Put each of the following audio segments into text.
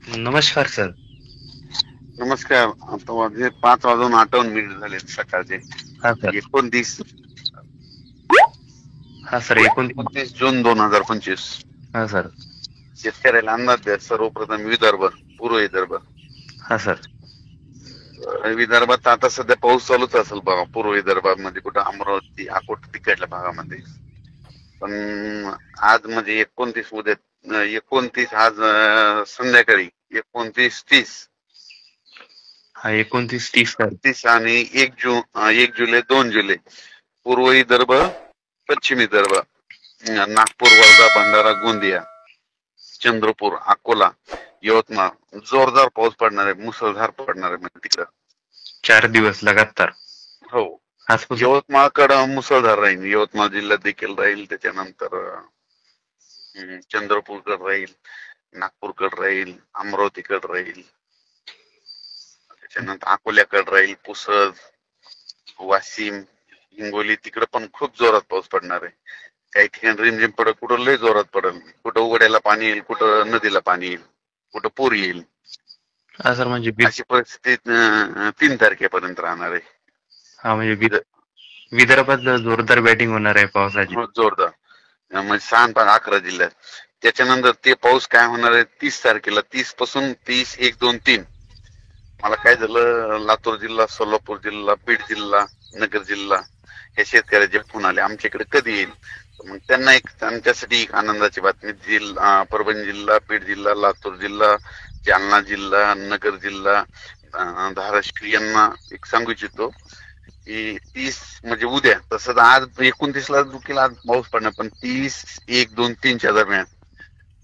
नमस्कार सर. नमस्कार. आता वाजले 5:58 झालेत सकाळचे. हा सर. 29 हा सर. 29 जून 2025. हा सर. शेतकऱ्याला अंदाज द्या. सर्वप्रथम विदर्भ, पूर्व विदर्भ. हा सर. विदर्भात आता सध्या पाऊस चालूच असेल बघा. पूर्व विदर्भामध्ये कुठं अमरावती, अकोट तिकडल्या भागामध्ये. पण आज म्हणजे 29 उद्या 29 आज संध्याकाळी 29-30. हा 29-30 सर. 30 आणि 1 जुलै 2 जुलै पूर्व विदर्भ, पश्चिम विदर्भ, नागपूर, वर्धा, भंडारा, गोंदिया, चंद्रपूर, अकोला, यवतमाळ जोरदार पाऊस पडणार आहे, मुसळधार पडणार आहे म्हणजे तिकडं. 4 दिवस लगातार. हो. आजपासून. यवतमाळकडं मुसळधार राहील, यवतमाळ जिल्ह्यात देखील राहील. त्याच्यानंतर चंद्रपूरकडे राहील, नागपूरकडे राहील, अमरावतीकडे राहील, त्याच्यानंतर अकोल्याकडे राहील, पुसद, वाशिम, हिंगोली तिकडे पण खूप जोरात पाऊस पडणार आहे. काही ठिकाणी रिमझिम पडत, कुठं लय जोरात पडेल, कुठं उघड्याला पाणी येईल, कुठं नदीला पाणी येईल, कुठं पूर येईल. हा सर. म्हणजे अशी परिस्थिती 3 तारखेपर्यंत राहणार आहे. हा म्हणजे विदर्भात जोरदार बॅटिंग होणार आहे पावसाची. हो, जोरदार. म्हणजे 6 आणि 11 जिल्ह्यात. त्याच्यानंतर ते पाऊस काय होणार आहे 30 तारखेला. 30 पासून 30, 1, 2, 3. मला काय झालं, लातूर जिल्हा, सोलापूर जिल्हा, बीड जिल्हा, नगर जिल्हा हे शेतकऱ्याचे फोन आले आमच्याकडे कधी येईल. मग त्यांना त्यांच्यासाठी एक आनंदाची बातमी. परभणी जिल्हा, बीड जिल्हा, लातूर जिल्हा, जालना जिल्हा, नगर जिल्हा, धाराशिव यांना एक सांगू इच्छितो की 30 म्हणजे उद्या, तसं आज 29ला देखील आज पाऊस पडणार, पण 30, 1, 2, 3च्या दरम्यान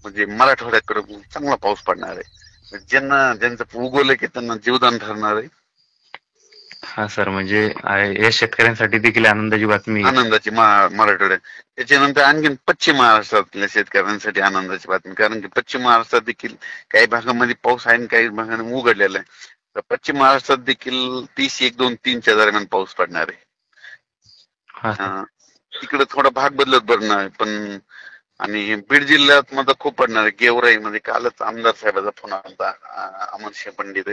म्हणजे मराठवाड्याकडे चांगला पाऊस पडणार आहे. ज्यांचं उगवलं की त्यांना जीवदान ठरणार आहे. हा सर. म्हणजे या शेतकऱ्यांसाठी देखील आनंदाची बातमी आहे. आनंदाची मराठवाड्यात. त्याच्यानंतर आणखी पश्चिम महाराष्ट्रातल्या शेतकऱ्यांसाठी आनंदाची बातमी, कारण की पश्चिम महाराष्ट्रात देखील काही भागामध्ये पाऊस आहे आणि काही भागामध्ये उघडलेला आहे. तर पश्चिम महाराष्ट्रात देखील 30, 1, 2, 3च्या दरम्यान पाऊस पडणार आहे. हा सर. तिकडे थोडा भाग बदलत पडणार आहे. पण आणि बीड जिल्ह्यात मध्ये खूप पडणार आहे. गेवराई मध्ये कालच आमदार साहेबाचा फोन आला, अमरसिंह पंडित